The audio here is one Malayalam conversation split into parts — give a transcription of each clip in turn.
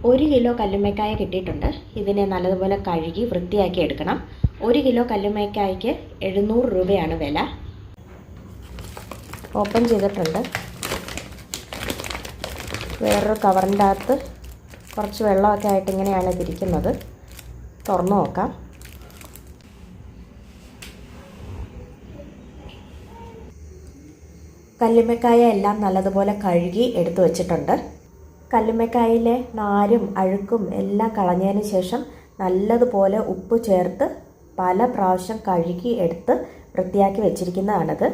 1 കിലോ കല്ലുമ്മക്കായ കിട്ടിയിട്ടുണ്ട്. ഇതിനെ നല്ലതുപോലെ കഴുകി വൃത്തിയാക്കി എടുക്കണം. 1 കിലോ കല്ലുമ്മക്കായ്ക്ക് 700 രൂപയാണ് വില. ഓപ്പൺ ചെയ്തിട്ടുണ്ട്. വേറൊരു കവറിൻ്റെ അകത്ത് കുറച്ച് വെള്ളമൊക്കെ ആയിട്ട് ഇങ്ങനെയാണ് ഇതിരിക്കുന്നത്. തുറന്നു നോക്കാം. കല്ലുമ്മക്കായ എല്ലാം നല്ലതുപോലെ കഴുകി എടുത്തു വച്ചിട്ടുണ്ട്. കല്ലുമ്മക്കായയിലെ നാരും അഴുക്കും എല്ലാം കളഞ്ഞതിന് ശേഷം നല്ലതുപോലെ ഉപ്പ് ചേർത്ത് പല പ്രാവശ്യം കഴുകി എടുത്ത് വൃത്തിയാക്കി വെച്ചിരിക്കുന്നതാണിത്.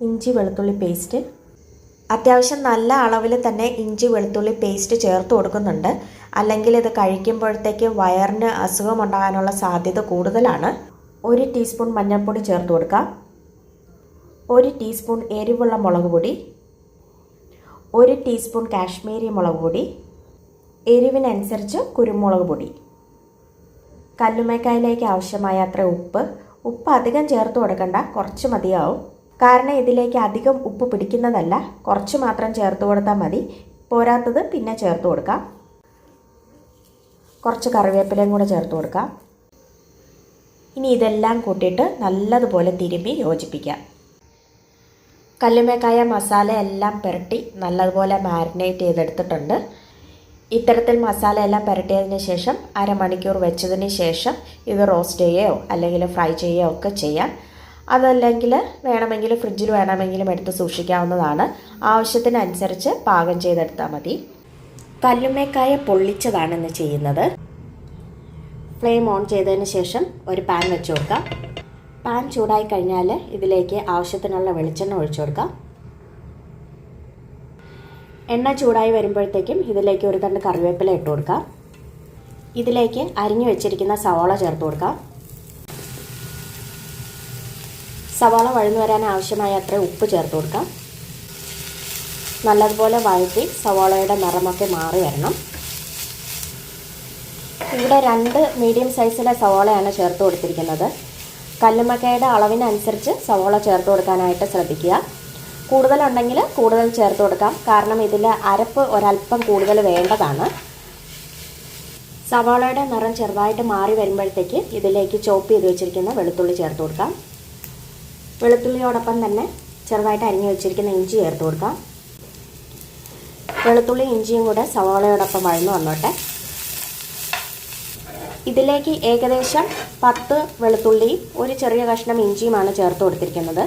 ഇഞ്ചി വെളുത്തുള്ളി പേസ്റ്റ് അത്യാവശ്യം നല്ല അളവിൽ തന്നെ ഇഞ്ചി വെളുത്തുള്ളി പേസ്റ്റ് ചേർത്ത് കൊടുക്കുന്നുണ്ട്. അല്ലെങ്കിൽ ഇത് കഴിക്കുമ്പോഴത്തേക്ക് വയറിന് അസുഖമുണ്ടാകാനുള്ള സാധ്യത കൂടുതലാണ്. 1 ടീസ്പൂൺ മഞ്ഞൾപ്പൊടി ചേർത്ത് കൊടുക്കാം. 1 ടീസ്പൂൺ എരിവുള്ള മുളക് പൊടി, 1 ടീസ്പൂൺ കാശ്മീരി മുളക് പൊടി, എരിവിനനുസരിച്ച് കുരുമുളക് പൊടി, കല്ലുമ്മക്കായയിലേക്ക് ആവശ്യമായ അത്ര ഉപ്പ് അധികം ചേർത്ത് കൊടുക്കണ്ട, കുറച്ച് മതിയാവും. കാരണം ഇതിലേക്ക് അധികം ഉപ്പ് പിടിക്കുന്നതല്ല, കുറച്ച് മാത്രം ചേർത്ത് കൊടുത്താൽ മതി. പോരാത്തത് പിന്നെ ചേർത്ത് കൊടുക്കാം. കുറച്ച് കറിവേപ്പിലയും കൂടെ ചേർത്ത് കൊടുക്കാം. ഇനി ഇതെല്ലാം കൂട്ടിയിട്ട് നല്ലതുപോലെ തിരുമ്മി യോജിപ്പിക്കാം. കല്ലുമ്മക്കായ മസാല എല്ലാം പുരട്ടി നല്ലതുപോലെ മാരിനേറ്റ് ചെയ്തെടുത്തിട്ടുണ്ട്. ഇത്തരത്തിൽ മസാല എല്ലാം പുരട്ടിയതിന് ശേഷം അരമണിക്കൂർ വെച്ചതിന് ശേഷം ഇത് റോസ്റ്റ് ചെയ്യുകയോ അല്ലെങ്കിൽ ഫ്രൈ ചെയ്യുകയോ ഒക്കെ ചെയ്യാം. അതല്ലെങ്കിൽ വേണമെങ്കിൽ ഫ്രിഡ്ജിൽ വേണമെങ്കിലും എടുത്ത് സൂക്ഷിക്കാവുന്നതാണ്. ആവശ്യത്തിനനുസരിച്ച് പാകം ചെയ്തെടുത്താൽ മതി. കല്ലുമ്മക്കായ പൊള്ളിച്ചതാണ് ഇന്ന് ചെയ്യുന്നത്. ഫ്ലെയിം ഓൺ ചെയ്തതിന് ശേഷം ഒരു പാൻ വെച്ച് കൊടുക്കാം. പാൻ ചൂടായി കഴിഞ്ഞാൽ ഇതിലേക്ക് ആവശ്യത്തിനുള്ള വെളിച്ചെണ്ണ ഒഴിച്ചു കൊടുക്കാം. എണ്ണ ചൂടായി വരുമ്പോഴത്തേക്കും ഇതിലേക്ക് ഒരു തണ്ട് കറിവേപ്പില ഇട്ട് കൊടുക്കാം. ഇതിലേക്ക് അരിഞ്ഞു വെച്ചിരിക്കുന്ന സവാള ചേർത്ത് കൊടുക്കാം. സവാള വഴന്നു വരാൻ ആവശ്യമായ അത്ര ഉപ്പ് ചേർത്ത് കൊടുക്കാം. നല്ലതുപോലെ വഴറ്റി സവാളയുടെ നിറമൊക്കെ മാറി വരണം. ഇവിടെ 2 മീഡിയം സൈസിലെ സവാളയാണ് ചേർത്ത് കൊടുത്തിരിക്കുന്നത്. കല്ലുമ്മക്കായയുടെ അളവിനനുസരിച്ച് സവാള ചേർത്ത് കൊടുക്കാനായിട്ട് ശ്രദ്ധിക്കുക. കൂടുതലുണ്ടെങ്കിൽ കൂടുതൽ ചേർത്ത് കൊടുക്കാം. കാരണം ഇതിൽ അരപ്പ് ഒരല്പം കൂടുതൽ വേണ്ടതാണ്. സവാളയുടെ നിറം ചെറുതായിട്ട് മാറി വരുമ്പോഴത്തേക്ക് ഇതിലേക്ക് ചോപ്പ് ചെയ്ത് വെച്ചിരിക്കുന്ന വെളുത്തുള്ളി ചേർത്ത് കൊടുക്കാം. വെളുത്തുള്ളിയോടൊപ്പം തന്നെ ചെറുതായിട്ട് അരിഞ്ഞു വെച്ചിരിക്കുന്ന ഇഞ്ചി ചേർത്ത് കൊടുക്കാം. വെളുത്തുള്ളി ഇഞ്ചിയും കൂടെ സവാളയോടൊപ്പം വഴന്നു വന്നോട്ടെ. ഇതിലേക്ക് ഏകദേശം 10 വെളുത്തുള്ളിയും ഒരു ചെറിയ കഷ്ണം ഇഞ്ചിയുമാണ് ചേർത്ത് കൊടുത്തിരിക്കുന്നത്.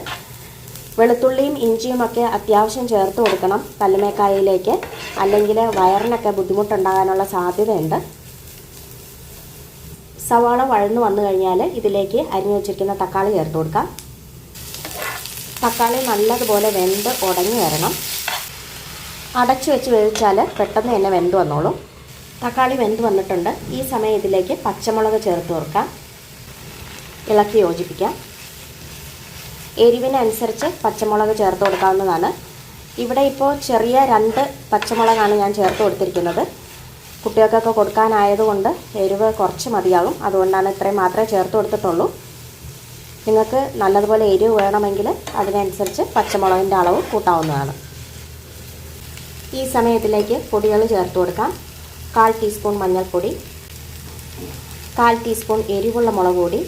വെളുത്തുള്ളിയും ഇഞ്ചിയുമൊക്കെ അത്യാവശ്യം ചേർത്ത് കൊടുക്കണം കല്ലുമ്മക്കായയിലേക്ക്, അല്ലെങ്കിൽ വയറിനൊക്കെ ബുദ്ധിമുട്ടുണ്ടാകാനുള്ള സാധ്യതയുണ്ട്. സവാള വഴന്നു വന്നു കഴിഞ്ഞാൽ ഇതിലേക്ക് അരിഞ്ഞു വെച്ചിരിക്കുന്ന തക്കാളി ചേർത്ത് കൊടുക്കാം. തക്കാളി നല്ലതുപോലെ വെന്ത് ഉടഞ്ഞു വരണം. അടച്ചു വെച്ച് വേവിച്ചാൽ പെട്ടെന്ന് തന്നെ വെന്ത് വന്നോളും. തക്കാളി വെന്ത് വന്നിട്ടുണ്ട്. ഈ സമയം ഇതിലേക്ക് പച്ചമുളക് ചേർത്ത് കൊടുക്കാം. ഇളക്കി യോജിപ്പിക്കാം. എരിവിനനുസരിച്ച് പച്ചമുളക് ചേർത്ത് കൊടുക്കാവുന്നതാണ്. ഇവിടെ ഇപ്പോൾ ചെറിയ 2 പച്ചമുളകാണ് ഞാൻ ചേർത്ത് കൊടുത്തിരിക്കുന്നത്. കുട്ടികൾക്കൊക്കെ കൊടുക്കാനായതുകൊണ്ട് എരിവ് കുറച്ച് മതിയാകും. അതുകൊണ്ടാണ് ഇത്രയും മാത്രമേ ചേർത്ത് കൊടുത്തിട്ടുള്ളൂ. നിങ്ങൾക്ക് നല്ലതുപോലെ എരിവ് വേണമെങ്കിൽ അതിനനുസരിച്ച് പച്ചമുളകിൻ്റെ അളവ് കൂട്ടാവുന്നതാണ്. ഈ സമയത്തിലേക്ക് പൊടികൾ ചേർത്ത് കൊടുക്കാം. 1/4 ടീസ്പൂൺ മഞ്ഞൾപ്പൊടി, 1/4 ടീസ്പൂൺ എരിവുള്ള മുളക് പൊടി,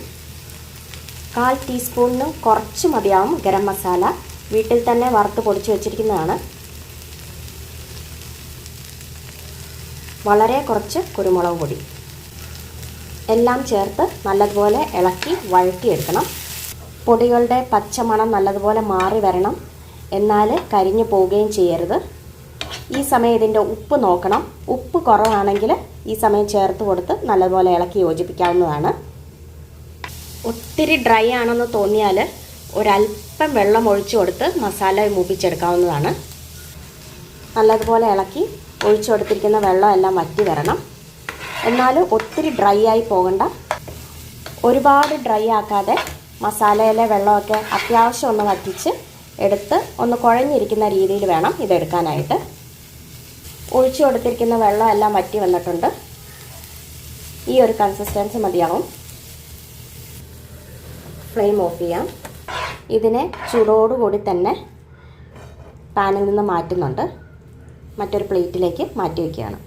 1/4 ടീസ്പൂണിന് കുറച്ച് മതിയാവും ഗരം മസാല. വീട്ടിൽ തന്നെ വറുത്ത് പൊടിച്ച് വെച്ചിരിക്കുന്നതാണ്. വളരെ കുറച്ച് കുരുമുളക് പൊടി എല്ലാം ചേർത്ത് നല്ലതുപോലെ ഇളക്കി വഴറ്റിയെടുക്കണം. പൊടികളുടെ പച്ചമണം നല്ലതുപോലെ മാറി വരണം. എന്നാൽ കരിഞ്ഞു പോവുകയും ചെയ്യരുത്. ഈ സമയം ഇതിൻ്റെ ഉപ്പ് നോക്കണം. ഉപ്പ് കുറവാണെങ്കിൽ ഈ സമയം ചേർത്ത് കൊടുത്ത് നല്ലതുപോലെ ഇളക്കി യോജിപ്പിക്കാവുന്നതാണ്. ഒത്തിരി ഡ്രൈ ആണെന്ന് തോന്നിയാൽ ഒരല്പം വെള്ളം ഒഴിച്ചു കൊടുത്ത് മസാല മൂപ്പിച്ചെടുക്കാവുന്നതാണ്. നല്ലതുപോലെ ഇളക്കി ഒഴിച്ചു കൊടുത്തിരിക്കുന്ന വെള്ളം എല്ലാം വറ്റി വരണം. എന്നാലും ഒത്തിരി ഡ്രൈ ആയി പോകണ്ട. ഒരുപാട് ഡ്രൈ ആക്കാതെ മസാലയിലെ വെള്ളമൊക്കെ അത്യാവശ്യം ഒന്ന് വറ്റിച്ച് എടുത്ത് ഒന്ന് കുഴഞ്ഞിരിക്കുന്ന രീതിയിൽ വേണം ഇതെടുക്കാനായിട്ട്. ഒഴിച്ചു കൊടുത്തിരിക്കുന്ന വെള്ളം എല്ലാം വറ്റി വന്നിട്ടുണ്ട്. ഈ ഒരു കൺസിസ്റ്റൻസി മതിയാവും. ഫ്ലെയിം ഓഫ് ചെയ്യാം. ഇതിനെ ചൂടോടുകൂടി തന്നെ പാനിൽ നിന്ന് മാറ്റുന്നുണ്ട്. മറ്റൊരു പ്ലേറ്റിലേക്ക് മാറ്റി വയ്ക്കുകയാണ്.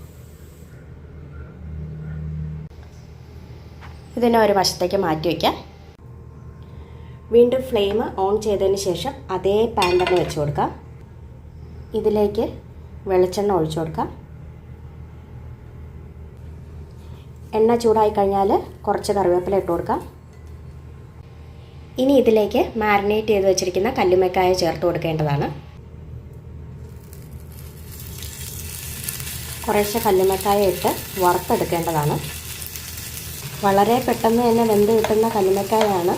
ഇതിനെ ഒരു വശത്തേക്ക് മാറ്റി വയ്ക്കാം. വീണ്ടും ഫ്ലെയിം ഓൺ ചെയ്തതിന് ശേഷം അതേ പാൻ തന്നെ വെച്ച് കൊടുക്കാം. ഇതിലേക്ക് വെളിച്ചെണ്ണ ഒഴിച്ചു കൊടുക്കാം. എണ്ണ ചൂടായി കഴിഞ്ഞാൽ കുറച്ച് കറിവേപ്പില ഇട്ട് കൊടുക്കാം. ഇനി ഇതിലേക്ക് മാരിനേറ്റ് ചെയ്ത് വെച്ചിരിക്കുന്ന കല്ലുമ്മക്കായ ചേർത്ത് കൊടുക്കേണ്ടതാണ്. കുറേശ്ശെ കല്ലുമ്മക്കായ ഇട്ട് വറുത്തെടുക്കേണ്ടതാണ്. വളരെ പെട്ടെന്ന് തന്നെ വെന്ത് കിട്ടുന്ന കല്ലുമ്മക്കായാണ്.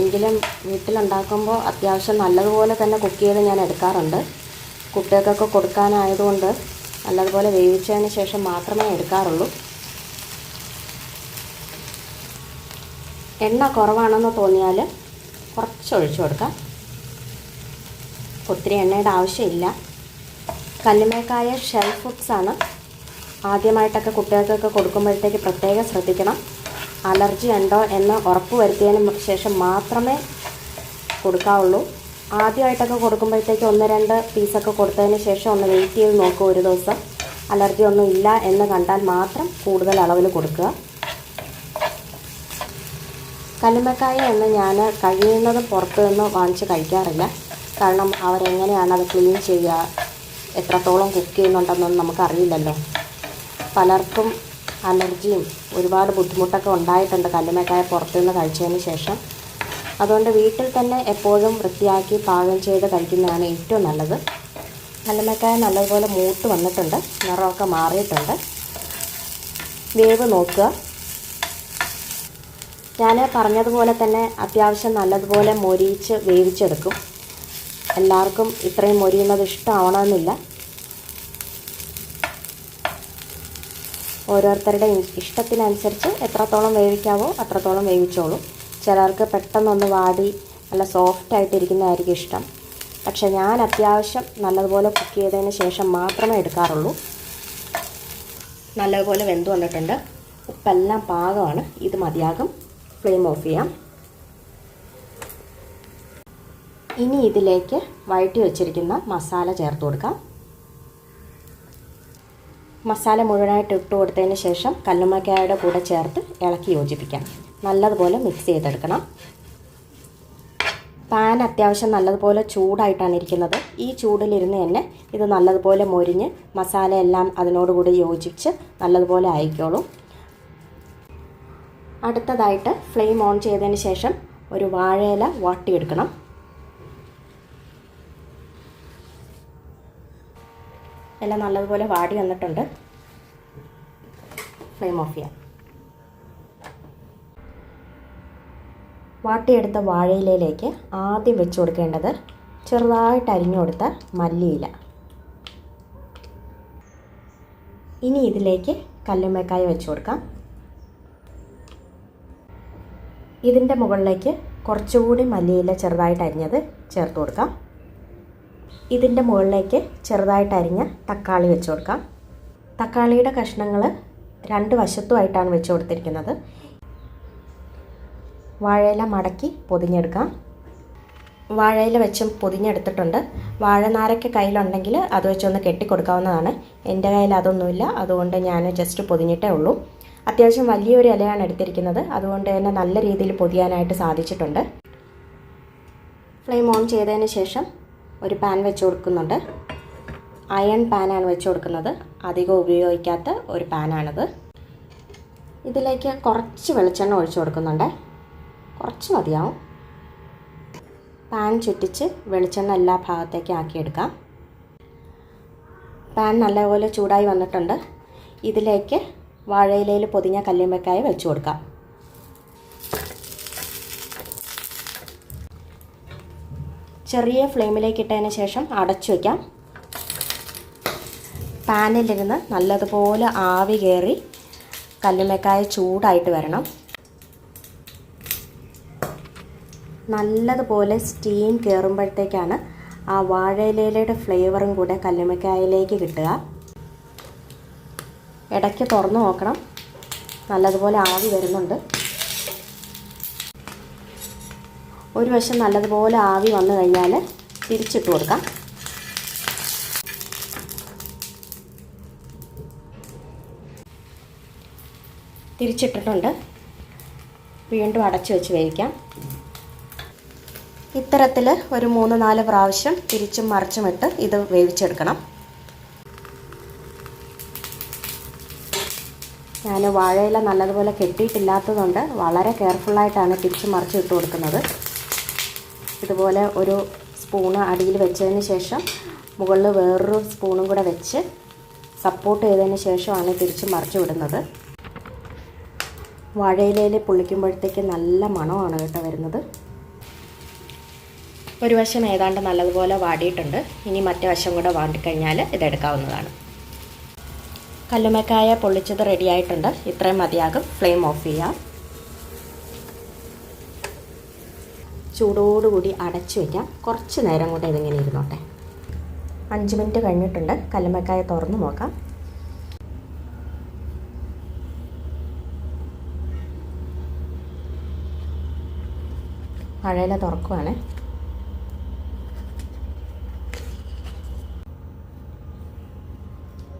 എങ്കിലും വീട്ടിലുണ്ടാക്കുമ്പോൾ അത്യാവശ്യം നല്ലതുപോലെ തന്നെ കുക്ക് ചെയ്ത് ഞാൻ എടുക്കാറുണ്ട്. കുട്ടികൾക്കൊക്കെ കൊടുക്കാനായതുകൊണ്ട് നല്ലതുപോലെ വേവിച്ചതിന് ശേഷം മാത്രമേ എടുക്കാറുള്ളൂ. എണ്ണ കുറവാണെന്ന് തോന്നിയാൽ കുറച്ച് ഒഴിച്ചു കൊടുക്കാം. ഒത്തിരി എണ്ണയുടെ ആവശ്യമില്ല. കല്ലുമ്മക്കായ ഷെൽ ഫുഡ്സാണ്. ആദ്യമായിട്ടൊക്കെ കുട്ടികൾക്കൊക്കെ കൊടുക്കുമ്പോഴത്തേക്ക് പ്രത്യേകം ശ്രദ്ധിക്കണം. അലർജി ഉണ്ടോ എന്ന് ഉറപ്പ് വരുത്തിയതിന് ശേഷം മാത്രമേ കൊടുക്കാവുള്ളൂ. ആദ്യമായിട്ടൊക്കെ കൊടുക്കുമ്പോഴത്തേക്ക് 1-2 പീസൊക്കെ കൊടുത്തതിന് ശേഷം ഒന്ന് വെയിറ്റ് ചെയ്ത് നോക്കുക. ഒരു ദിവസം അലർജി ഒന്നും ഇല്ല എന്ന് കണ്ടാൽ മാത്രം കൂടുതൽ അളവിൽ കൊടുക്കുക. കല്ലുമ്മക്കായ എന്ന് ഞാൻ കഴിയുന്നതും പുറത്തു നിന്ന് വാങ്ങിച്ച് കഴിക്കാറില്ല. കാരണം അവരെങ്ങനെയാണ് അത് ക്ലീൻ ചെയ്യുക, എത്രത്തോളം കുക്ക് ചെയ്യുന്നുണ്ടെന്നൊന്നും നമുക്കറിയില്ലല്ലോ. പലർക്കും അലർജിയും ഒരുപാട് ബുദ്ധിമുട്ടൊക്കെ ഉണ്ടായിട്ടുണ്ട് കല്ലുമ്മക്കായ പുറത്തുനിന്ന് കഴിച്ചതിന് ശേഷം. അതുകൊണ്ട് വീട്ടിൽ തന്നെ എപ്പോഴും വൃത്തിയാക്കി പാകം ചെയ്ത് കഴിക്കുന്നതാണ് ഏറ്റവും നല്ലത്. കല്ലുമ്മക്കായ നല്ലതുപോലെ മൂത്ത് വന്നിട്ടുണ്ട്, നിറമൊക്കെ മാറിയിട്ടുണ്ട്. വേവ് നോക്കുക. ഞാൻ പറഞ്ഞതുപോലെ തന്നെ അത്യാവശ്യം നല്ലതുപോലെ മൊരിയിച്ച് വേവിച്ചെടുക്കും. എല്ലാവർക്കും ഇത്രയും മൊരിയുന്നത് ഇഷ്ടമാവണമെന്നില്ല. ഓരോരുത്തരുടെ ഇഷ്ടത്തിനനുസരിച്ച് എത്രത്തോളം വേവിക്കാവോ അത്രത്തോളം വേവിച്ചോളൂ. ചിലർക്ക് പെട്ടെന്നൊന്ന് വാടി നല്ല സോഫ്റ്റായിട്ടിരിക്കുന്നതായിരിക്കും ഇഷ്ടം. പക്ഷെ ഞാൻ അത്യാവശ്യം നല്ലതുപോലെ കുക്ക് ചെയ്തതിന് ശേഷം മാത്രമേ എടുക്കാറുള്ളൂ. നല്ലതുപോലെ വെന്ത് വന്നിട്ടുണ്ട്. ഉപ്പെല്ലാം പാകമാണ്. ഇത് മതിയാകും. ഫ്ലെയിം ഓഫ് ചെയ്യാം. ഇനി ഇതിലേക്ക് വഴറ്റി വെച്ചിരിക്കുന്ന മസാല ചേർത്ത് കൊടുക്കാം. മസാല മുഴുവനായിട്ട് ഇട്ട് കൊടുത്തതിന് ശേഷം കല്ലുമ്മക്കായയുടെ കൂടെ ചേർത്ത് ഇളക്കി യോജിപ്പിക്കാം. നല്ലതുപോലെ മിക്സ് ചെയ്തെടുക്കണം. പാൻ അത്യാവശ്യം നല്ലതുപോലെ ചൂടായിട്ടാണ് ഇരിക്കുന്നത്. ഈ ചൂടിലിരുന്ന് തന്നെ ഇത് നല്ലതുപോലെ മൊരിഞ്ഞ് മസാലയെല്ലാം അതിനോടുകൂടി യോജിച്ച് നല്ലതുപോലെ ആയിക്കോളും. അടുത്തതായിട്ട് ഫ്ലെയിം ഓൺ ചെയ്തതിന് ശേഷം ഒരു വാഴയില വാട്ടിയെടുക്കണം. എല്ലാം നല്ലതുപോലെ വാടി വന്നിട്ടുണ്ട്. ഫ്ലെയിം ഓഫ് ചെയ്യാം. വാട്ടിയെടുത്ത വാഴയിലയിലേക്ക് ആദ്യം വെച്ച് കൊടുക്കേണ്ടത് ചെറുതായിട്ട് അരിഞ്ഞു കൊടുത്ത മല്ലിയില. ഇനി ഇതിലേക്ക് കല്ലുമ്മക്കായ വെച്ച് കൊടുക്കാം. ഇതിൻ്റെ മുകളിലേക്ക് കുറച്ചുകൂടി മല്ലിയില ചെറുതായിട്ട് അരിഞ്ഞത് ചേർത്ത് കൊടുക്കാം. ഇതിൻ്റെ മുകളിലേക്ക് ചെറുതായിട്ട് അരിഞ്ഞ തക്കാളി വെച്ച് കൊടുക്കാം. തക്കാളിയുടെ കഷ്ണങ്ങൾ 2 വശത്തുമായിട്ടാണ് വെച്ച് കൊടുത്തിരിക്കുന്നത്. വാഴയില മടക്കി പൊതിഞ്ഞെടുക്കാം. വാഴയില വെച്ചും പൊതിഞ്ഞെടുത്തിട്ടുണ്ട്. വാഴനാരൊക്കെ കയ്യിലുണ്ടെങ്കിൽ അത് വെച്ചൊന്ന് കെട്ടിക്കൊടുക്കാവുന്നതാണ്. എൻ്റെ കയ്യിൽ അതൊന്നുമില്ല, അതുകൊണ്ട് ഞാൻ ജസ്റ്റ് പൊതിഞ്ഞിട്ടേ ഉള്ളൂ. അത്യാവശ്യം വലിയൊരു ഇലയാണ് എടുത്തിരിക്കുന്നത്, അതുകൊണ്ട് തന്നെ നല്ല രീതിയിൽ പൊതിയാനായിട്ട് സാധിച്ചിട്ടുണ്ട്. ഫ്ലെയിം ഓൺ ചെയ്തതിന് ശേഷം ഒരു പാൻ വെച്ച് കൊടുക്കുന്നുണ്ട്. അയൺ പാനാണ് വെച്ച് കൊടുക്കുന്നത്. അധികം ഉപയോഗിക്കാത്ത ഒരു പാനാണിത്. ഇതിലേക്ക് കുറച്ച് വെളിച്ചെണ്ണ ഒഴിച്ചു കൊടുക്കുന്നുണ്ട്. കുറച്ച് മതിയാവും. പാൻ ചുറ്റിച്ച് വെളിച്ചെണ്ണ എല്ലാ ഭാഗത്തേക്കും ആക്കിയെടുക്കാം. പാൻ നല്ലപോലെ ചൂടായി വന്നിട്ടുണ്ട്. ഇതിലേക്ക് വാഴയിലയിൽ പൊതിഞ്ഞ കല്ലുമ്മക്കായ വെച്ച് കൊടുക്കാം. ചെറിയ ഫ്ലെയിമിലേക്ക് ഇട്ടതിന് ശേഷം അടച്ചു വയ്ക്കാം. പാനിലിരുന്ന് നല്ലതുപോലെ ആവി കയറി കല്ലുമ്മക്കായ ചൂടായിട്ട് വരണം. നല്ലതുപോലെ സ്റ്റീം കയറുമ്പോഴത്തേക്കാണ് ആ വാഴയിലയുടെ ഫ്ലേവറും കൂടെ കല്ലുമ്മക്കായയിലേക്ക് കിട്ടുക. ഇടയ്ക്ക് തുറന്നു നോക്കണം. നല്ലതുപോലെ ആവി വരുന്നുണ്ട്. ഒരു വശം നല്ലതുപോലെ ആവി വന്നു കഴിഞ്ഞാൽ തിരിച്ചിട്ട് കൊടുക്കാം. തിരിച്ചിട്ടിട്ടുണ്ട്. വീണ്ടും അടച്ചു വെച്ച് വേവിക്കാം. ഇത്തരത്തിൽ ഒരു 3-4 പ്രാവശ്യം തിരിച്ചും മറിച്ചും ഇട്ട് ഇത് വേവിച്ചെടുക്കണം. ഞാൻ വാഴയില നല്ലതുപോലെ കെട്ടിയിട്ടില്ലാത്തതുകൊണ്ട് വളരെ കെയർഫുള്ളായിട്ടാണ് തിരിച്ചും മറിച്ചും ഇട്ട് കൊടുക്കുന്നത്. ഇതുപോലെ ഒരു സ്പൂണ് അടിയിൽ വെച്ചതിന് ശേഷം മുകളിൽ വേറൊരു സ്പൂണും കൂടെ വെച്ച് സപ്പോർട്ട് ചെയ്തതിന് ശേഷമാണ് തിരിച്ചും മറിച്ചും ഇടുന്നത്. വാഴയിലയിൽ പൊള്ളിക്കുമ്പോഴത്തേക്ക് നല്ല മണമാണ് കേട്ടോ വരുന്നത്. ഒരു വശം ഏതാണ്ട് നല്ലതുപോലെ വാടിയിട്ടുണ്ട്. ഇനി മറ്റേ വശം കൂടെ വാടിക്കഴിഞ്ഞാൽ ഇതെടുക്കാവുന്നതാണ്. കല്ലുമ്മക്കായ പൊള്ളിച്ചത് റെഡിയായിട്ടുണ്ട്. ഇത്രയും മതിയാകും. ഫ്ലെയിം ഓഫ് ചെയ്യാം. ചൂടോടുകൂടി അടച്ചു വയ്ക്കാം. കുറച്ച് നേരം കൂടെ ഇതിങ്ങനെ ഇരുന്നോട്ടെ. 5 മിനിറ്റ് കഴിഞ്ഞിട്ടുണ്ട്. കല്ലുമ്മക്കായ തുറന്ന് നോക്കാം. വാഴയില തുറക്കുവാണ്.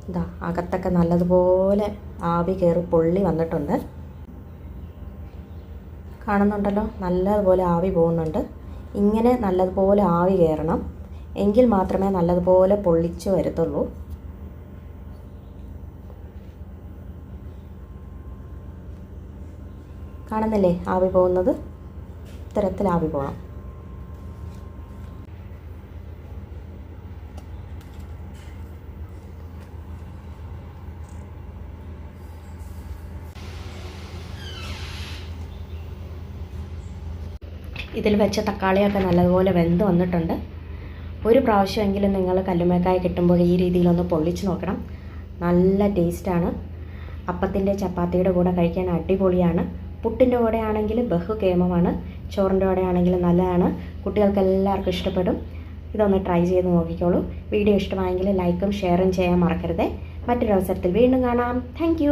ഇതാ അകത്തൊക്കെ നല്ലതുപോലെ ആവി കയറി പൊള്ളി വന്നിട്ടുണ്ട്. കാണുന്നുണ്ടല്ലോ, നല്ലതുപോലെ ആവി പോകുന്നുണ്ട്. ഇങ്ങനെ നല്ലതുപോലെ ആവി കയറണം. എങ്കിൽ മാത്രമേ നല്ലതുപോലെ പൊള്ളിച്ച് വരത്തുള്ളൂ. കാണുന്നില്ലേ ആവി പോകുന്നത്? ഇത്തരത്തിൽ ആവി പോകണം. ഇതിൽ വെച്ച തക്കാളിയൊക്കെ നല്ലതുപോലെ വെന്ത് വന്നിട്ടുണ്ട്. ഒരു പ്രാവശ്യമെങ്കിലും നിങ്ങൾ കല്ലുമ്മക്കായ കിട്ടുമ്പോൾ ഈ രീതിയിലൊന്ന് പൊള്ളിച്ച് നോക്കണം. നല്ല ടേസ്റ്റാണ്. അപ്പത്തിൻ്റെ ചപ്പാത്തിയുടെ കൂടെ കഴിക്കാൻ അടിപൊളിയാണ്. പുട്ടിൻ്റെ കൂടെ ആണെങ്കിൽ ബഹുകേമമാണ്. ചോറിൻ്റെ കൂടെ ആണെങ്കിൽ നല്ലതാണ്. കുട്ടികൾക്ക് എല്ലാവർക്കും ഇഷ്ടപ്പെടും. ഇതൊന്ന് ട്രൈ ചെയ്ത് നോക്കിക്കോളൂ. വീഡിയോ ഇഷ്ടമായെങ്കിൽ ലൈക്കും ഷെയറും ചെയ്യാൻ മറക്കരുത്. മറ്റൊരു അവസരത്തിൽ വീണ്ടും കാണാം. താങ്ക്